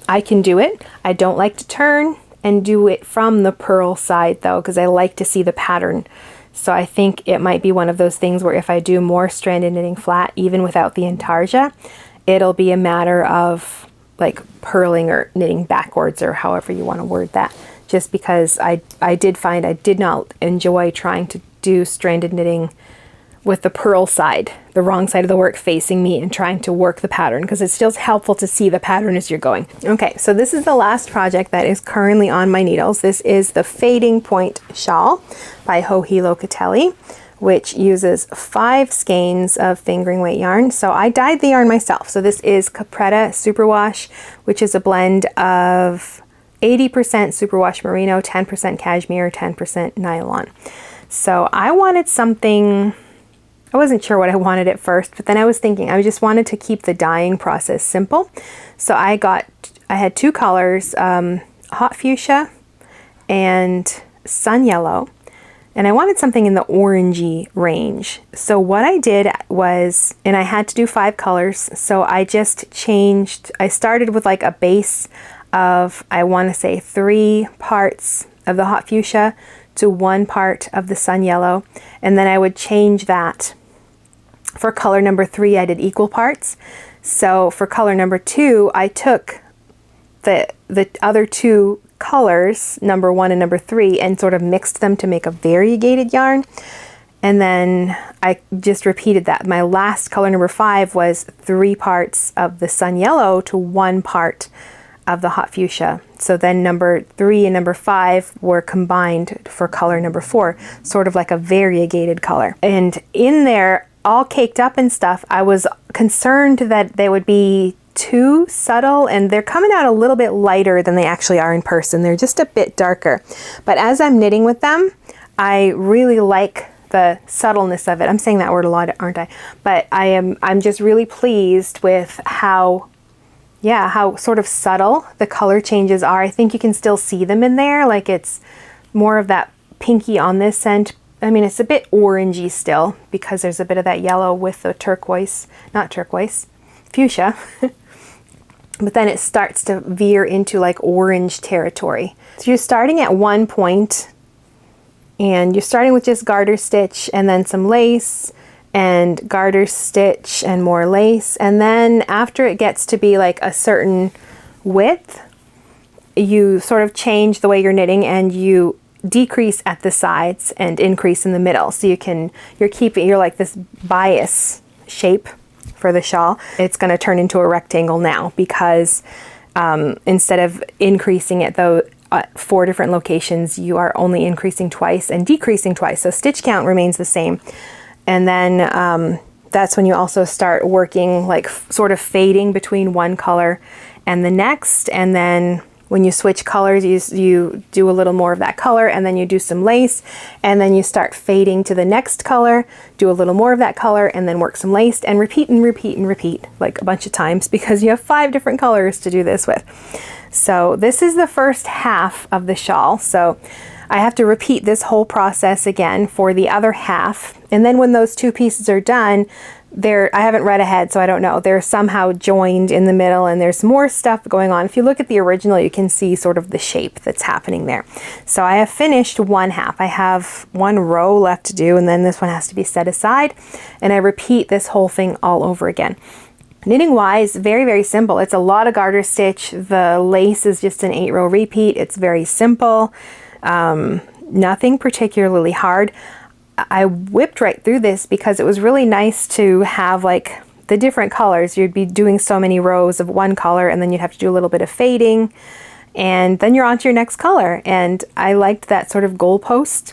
I can do it. I don't like to turn and do it from the purl side though, because I like to see the pattern. So I think it might be one of those things where if I do more stranded knitting flat, even without the intarsia, it'll be a matter of like purling or knitting backwards, or however you want to word that. Just because I did find I did not enjoy trying to do stranded knitting with the purl side, the wrong side of the work facing me, and trying to work the pattern, because it's still helpful to see the pattern as you're going. Okay, so this is the last project that is currently on my needles. This is the Fading Point Shawl by Joji Locatelli, which uses 5 skeins of fingering weight yarn. So I dyed the yarn myself. So this is Capretta Superwash, which is a blend of 80% superwash merino, 10% cashmere, 10% nylon. So I wanted something, I wasn't sure what I wanted at first, but then I was thinking I just wanted to keep the dyeing process simple. So I had 2 colors, hot fuchsia and sun yellow, and I wanted something in the orangey range. So what I did was, and I had to do 5 colors, so I just changed, I started with like a base of, I want to say 3 parts of the hot fuchsia to 1 part of the sun yellow, and then I would change that. For color number 3, I did equal parts. So for color number 2, I took the other 2 colors, number 1 and number 3, and sort of mixed them to make a variegated yarn. And then I just repeated that. My last color number 5 was 3 parts of the sun yellow to 1 part of the hot fuchsia. So then number 3 and number 5 were combined for color number 4, sort of like a variegated color. And in there, all caked up and stuff, I was concerned that they would be too subtle, and they're coming out a little bit lighter than they actually are in person. They're just a bit darker. But as I'm knitting with them, I really like the subtleness of it. I'm saying that word a lot, aren't I? But I'm just really pleased with how sort of subtle the color changes are. I think you can still see them in there. Like it's more of that pinky on this end. I mean, it's a bit orangey still because there's a bit of that yellow with the turquoise, not turquoise, fuchsia. But then it starts to veer into like orange territory. So you're starting at 1 point, and you're starting with just garter stitch and then some lace and garter stitch and more lace. And then after it gets to be like a certain width, you sort of change the way you're knitting, and you decrease at the sides and increase in the middle. So you're like this bias shape for the shawl. It's going to turn into a rectangle now, because instead of increasing it though 4 different locations, you are only increasing twice and decreasing twice. So stitch count remains the same. And then that's when you also start working like sort of fading between one color and the next. And then when you switch colors, you do a little more of that color, and then you do some lace, and then you start fading to the next color, do a little more of that color, and then work some lace, and repeat and repeat and repeat like a bunch of times, because you have 5 different colors to do this with. So this is the first half of the shawl. So I have to repeat this whole process again for the other half. And then when those 2 pieces are done, I haven't read ahead, so I don't know. They're somehow joined in the middle, and there's more stuff going on. If you look at the original, you can see sort of the shape that's happening there. So I have finished one half. I have one row left to do, and then this one has to be set aside, and I repeat this whole thing all over again. Knitting wise, very, very simple. It's a lot of garter stitch. The lace is just an 8-row repeat. It's very simple. Nothing particularly hard. I whipped right through this because it was really nice to have like the different colors. You'd be doing so many rows of one color, and then you'd have to do a little bit of fading, and then you're on to your next color. And I liked that sort of goalpost.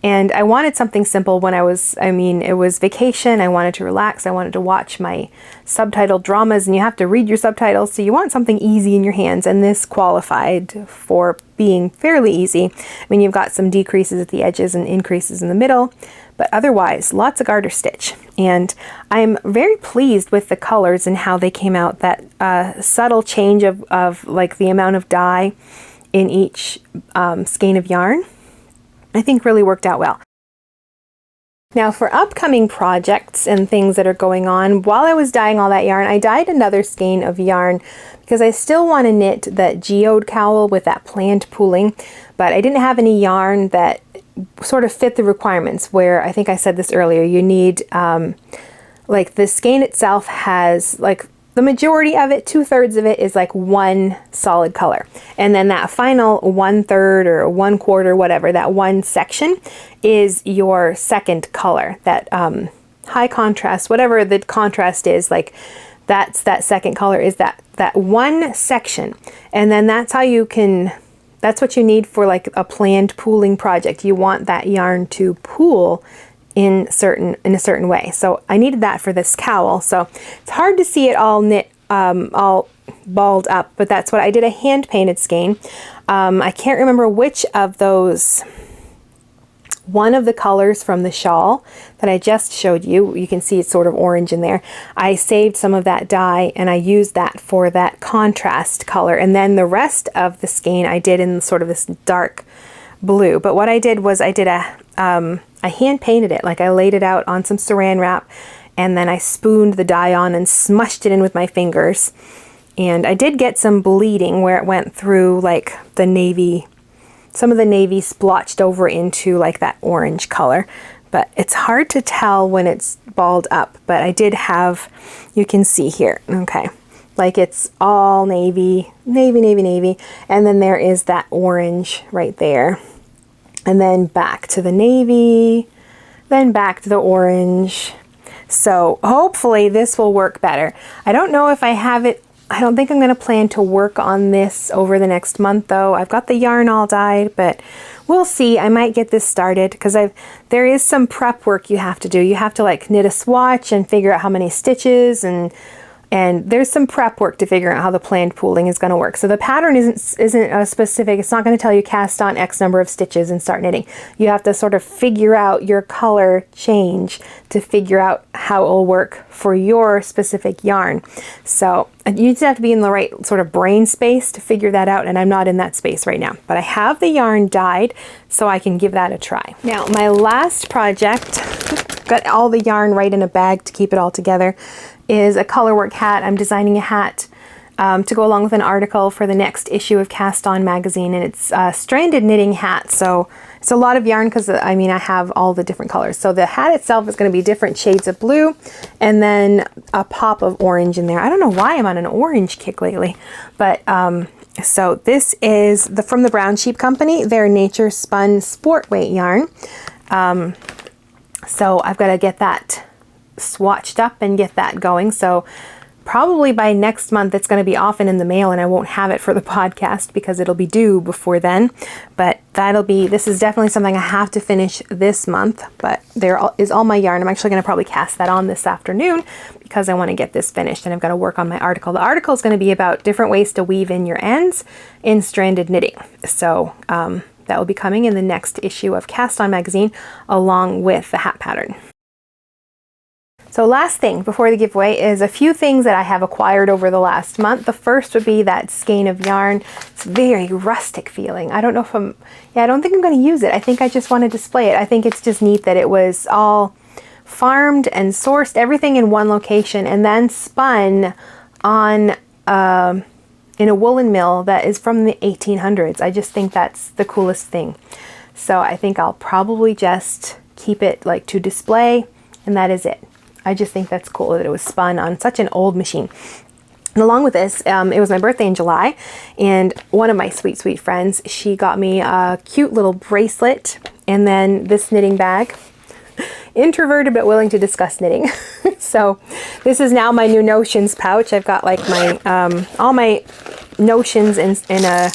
And I wanted something simple when it was vacation. I wanted to relax. I wanted to watch my subtitled dramas, and you have to read your subtitles, so you want something easy in your hands, and this qualified for being fairly easy. I mean, you've got some decreases at the edges and increases in the middle, but otherwise, lots of garter stitch. And I'm very pleased with the colors and how they came out. That subtle change of like the amount of dye in each skein of yarn, I think really worked out well. Now for upcoming projects and things that are going on, while I was dyeing all that yarn, I dyed another skein of yarn because I still want to knit that geode cowl with that planned pooling, but I didn't have any yarn that sort of fit the requirements, where I think I said this earlier, you need like the skein itself has like the majority of it, 2/3 of it is like one solid color. And then that final 1/3 or 1/4, whatever, that one section is your second color, that high contrast, whatever the contrast is, like that's that second color is that one section. And then that's how you can, that's what you need for like a planned pooling project. You want that yarn to pool in a certain way. So I needed that for this cowl. So it's hard to see it all knit, all balled up, but that's what I did, a hand painted skein. I can't remember which of those, one of the colors from the shawl that I just showed you, you can see it's sort of orange in there. I saved some of that dye and I used that for that contrast color. And then the rest of the skein I did in sort of this dark blue. But what I did was I did I hand painted it, like I laid it out on some saran wrap, and then I spooned the dye on and smushed it in with my fingers. And I did get some bleeding where it went through like the navy, some of the navy splotched over into like that orange color, but it's hard to tell when it's balled up. But I did have, you can see here, okay, like it's all navy, navy, navy, navy, and then there is that orange right there. And then back to the navy, then back to the orange. So hopefully this will work better. I don't know if I have it, I don't think I'm going to plan to work on this over the next month though. I've got the yarn all dyed, but we'll see. I might get this started because there is some prep work you have to do. You have to like knit a swatch and figure out how many stitches, and there's some prep work to figure out how the planned pooling is going to work. So the pattern isn't a specific, it's not going to tell you cast on X number of stitches and start knitting. You have to sort of figure out your color change to figure out how it will work for your specific yarn. So you just have to be in the right sort of brain space to figure that out, and I'm not in that space right now. But I have the yarn dyed, so I can give that a try. Now my last project, got all the yarn right in a bag to keep it all together, is a colorwork hat. I'm designing a hat to go along with an article for the next issue of Cast On magazine, and it's a stranded knitting hat. So it's a lot of yarn because I mean I have all the different colors. So the hat itself is going to be different shades of blue and then a pop of orange in there. I don't know why I'm on an orange kick lately, but so this is from the Brown Sheep Company, their Nature Spun Sport Weight yarn. So I've got to get that swatched up and get that going. So probably by next month it's going to be off and in the mail, and I won't have it for the podcast because it'll be due before then. But this is definitely something I have to finish this month. But there is all my yarn. I'm actually going to probably cast that on this afternoon because I want to get this finished, and I've got to work on my article. The article is going to be about different ways to weave in your ends in stranded knitting. So that will be coming in the next issue of Cast On magazine along with the hat pattern. So last thing before the giveaway is a few things that I have acquired over the last month. The first would be that skein of yarn. It's very rustic feeling. I don't know if I don't think I'm going to use it. I think I just want to display it. I think it's just neat that it was all farmed and sourced everything in one location and then spun on in a woolen mill that is from the 1800s. I just think that's the coolest thing. So I think I'll probably just keep it like to display, and that is it. I just think that's cool that it was spun on such an old machine. And along with this, it was my birthday in July, and one of my sweet, sweet friends, she got me a cute little bracelet and then this knitting bag. Introverted but willing to discuss knitting. So this is now my new notions pouch. I've got like my all my notions in a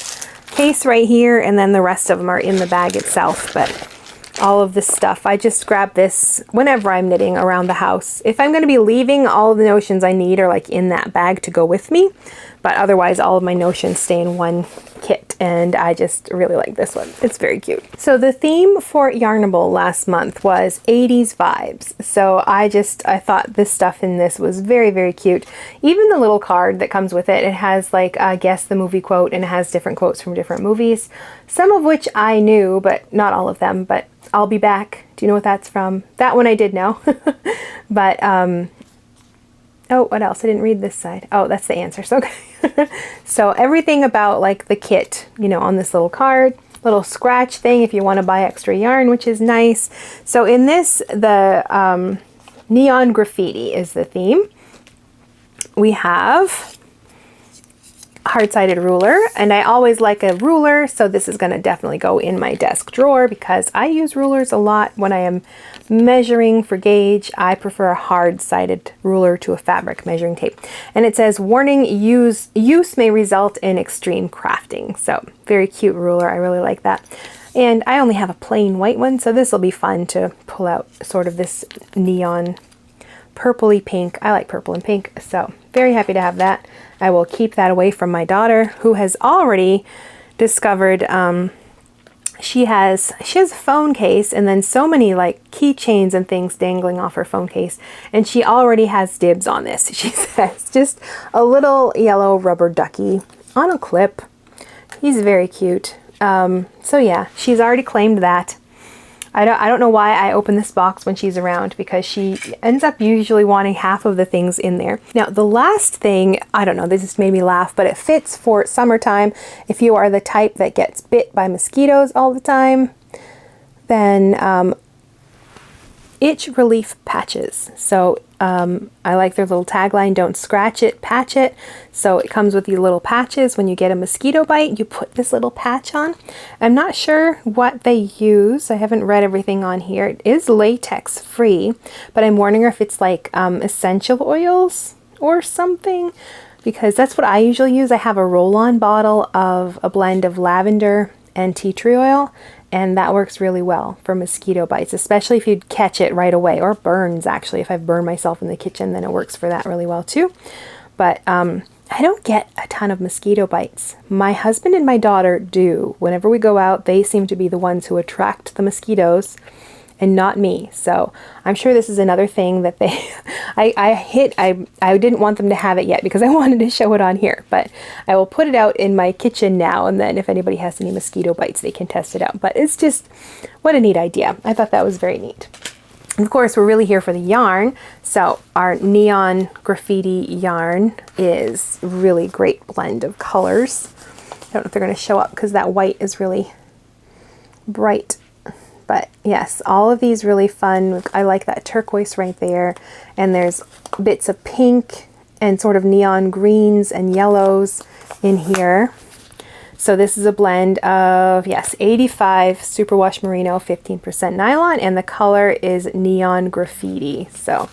case right here, and then the rest of them are in the bag itself. But all of this stuff, I just grab this whenever I'm knitting around the house. If I'm going to be leaving, all of the notions I need are like in that bag to go with me, but otherwise all of my notions stay in one kit, and I just really like this one. It's very cute. So the theme for Yarnable last month was 80s vibes. So I thought this stuff in this was very, very cute. Even the little card that comes with it, it has like guess the movie quote, and it has different quotes from different movies, some of which I knew, but not all of them. But I'll Be Back. Do you know what that's from? That one I did know. But oh, what else? I didn't read this side. Oh, that's the answer. So, so everything about like the kit, you know, on this little card, little scratch thing if you want to buy extra yarn, which is nice. So in this, the neon graffiti is the theme. We have hard-sided ruler, and I always like a ruler, so this is going to definitely go in my desk drawer because I use rulers a lot when I am measuring for gauge. I prefer a hard-sided ruler to a fabric measuring tape. And it says, warning, use may result in extreme crafting. So very cute ruler. I really like that. And I only have a plain white one, so this will be fun to pull out sort of this neon purpley pink. I like purple and pink, so very happy to have that. I will keep that away from my daughter, who has already discovered she has a phone case and then so many like keychains and things dangling off her phone case, and she already has dibs on this. She says just a little yellow rubber ducky on a clip. He's very cute. So yeah, she's already claimed that. I don't know why I open this box when she's around, because she ends up usually wanting half of the things in there. Now, the last thing, I don't know, this just made me laugh, but it fits for summertime. If you are the type that gets bit by mosquitoes all the time, then itch relief patches. So I like their little tagline, don't scratch it, patch it. So it comes with these little patches. When you get a mosquito bite, you put this little patch on. I'm not sure what they use. I haven't read everything on here. It is latex free, but I'm wondering if it's like essential oils or something, because that's what I usually use. I have a roll-on bottle of a blend of lavender and tea tree oil, and that works really well for mosquito bites, especially if you catch it right away, or burns actually. If I've burned myself in the kitchen, then it works for that really well too. But I don't get a ton of mosquito bites. My husband and my daughter do. Whenever we go out, they seem to be the ones who attract the mosquitoes and not me. So I'm sure this is another thing that they, I didn't want them to have it yet because I wanted to show it on here, but I will put it out in my kitchen now, and then if anybody has any mosquito bites, they can test it out. But it's just, what a neat idea. I thought that was very neat. Of course, we're really here for the yarn. So our neon graffiti yarn is really great blend of colors. I don't know if they're going to show up because that white is really bright. But yes, all of these really fun. I like that turquoise right there. And there's bits of pink and sort of neon greens and yellows in here. So this is a blend of, yes, 85 Superwash Merino, 15% nylon, and the color is neon graffiti. So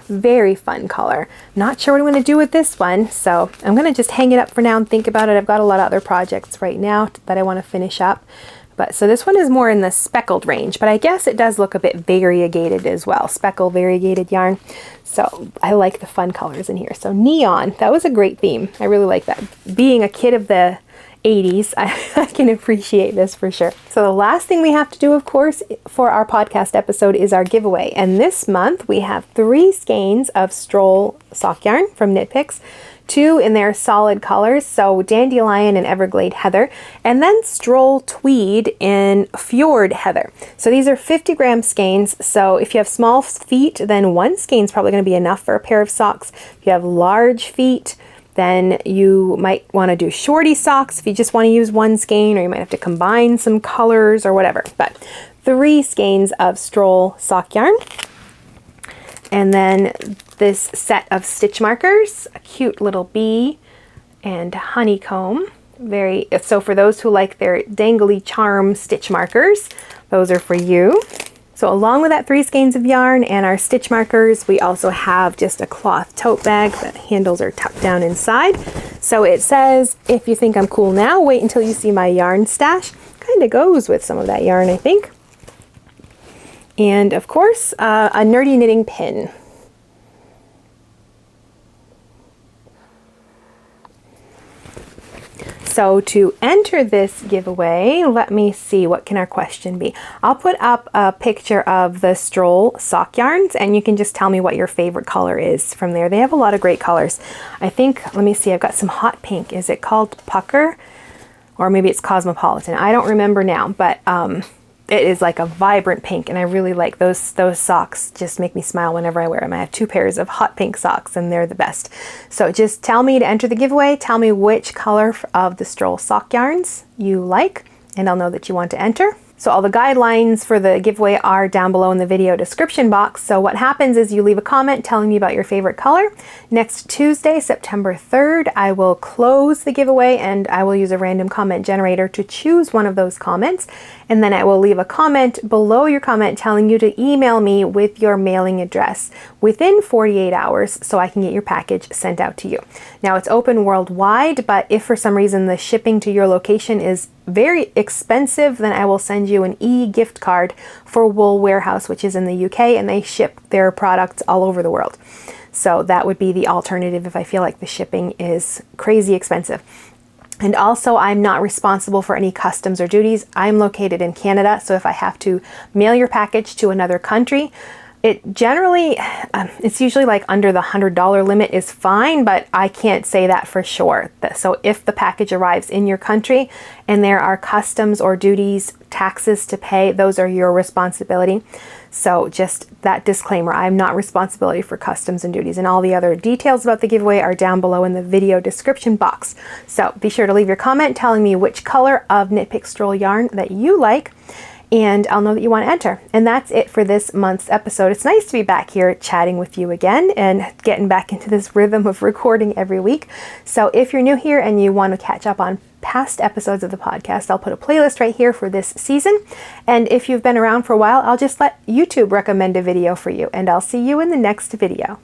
very fun color. Not sure what I'm going to do with this one, so I'm going to just hang it up for now and think about it. I've got a lot of other projects right now that I want to finish up. But so this one is more in the speckled range, but I guess it does look a bit variegated as well. Speckle variegated yarn. So I like the fun colors in here. So neon, that was a great theme. I really like that. Being a kid of the 80s, I can appreciate this for sure. So the last thing we have to do, of course, for our podcast episode is our giveaway. And this month we have 3 skeins of Stroll sock yarn from Knit Picks, 2 in their solid colors, so Dandelion and Everglade Heather, and then Stroll Tweed in Fjord Heather. So these are 50-gram skeins, so if you have small feet, then 1 skein is probably going to be enough for a pair of socks. If you have large feet, then you might want to do shorty socks if you just want to use 1 skein, or you might have to combine some colors or whatever. But 3 skeins of Stroll sock yarn. And then this set of stitch markers, a cute little bee and honeycomb. So for those who like their dangly charm stitch markers, those are for you. So along with that 3 skeins of yarn and our stitch markers, we also have just a cloth tote bag. The handles are tucked down inside. So it says, if you think I'm cool now, wait until you see my yarn stash. Kind of goes with some of that yarn, I think. And of course, a nerdy knitting pin. So to enter this giveaway, let me see, what can our question be? I'll put up a picture of the Stroll sock yarns, and you can just tell me what your favorite color is from there. They have a lot of great colors. I think, let me see, I've got some hot pink. Is it called Pucker? Or maybe it's Cosmopolitan. I don't remember now, but it is like a vibrant pink, and I really like those socks. Just make me smile whenever I wear them. I have 2 pairs of hot pink socks, and they're the best. So just tell me to enter the giveaway. Tell me which color of the Stroll sock yarns you like, and I'll know that you want to enter. So all the guidelines for the giveaway are down below in the video description box. So what happens is you leave a comment telling me about your favorite color. Next Tuesday, September 3rd, I will close the giveaway, and I will use a random comment generator to choose one of those comments. And then I will leave a comment below your comment telling you to email me with your mailing address within 48 hours so I can get your package sent out to you. Now it's open worldwide, but if for some reason the shipping to your location is very expensive, then I will send you an e-gift card for Wool Warehouse, which is in the UK, and they ship their products all over the world. So that would be the alternative if I feel like the shipping is crazy expensive. And also, I'm not responsible for any customs or duties. I'm located in Canada, so if I have to mail your package to another country, it generally, it's usually like under the $100 limit is fine, but I can't say that for sure. So if the package arrives in your country and there are customs or duties, taxes to pay, those are your responsibility. So just that disclaimer, I'm not responsibility for customs and duties, and all the other details about the giveaway are down below in the video description box. So be sure to leave your comment telling me which color of Knit Pick Stroll yarn that you like, and I'll know that you want to enter. And that's it for this month's episode. It's nice to be back here chatting with you again and getting back into this rhythm of recording every week. So if you're new here and you want to catch up on past episodes of the podcast, I'll put a playlist right here for this season. And if you've been around for a while, I'll just let YouTube recommend a video for you, and I'll see you in the next video.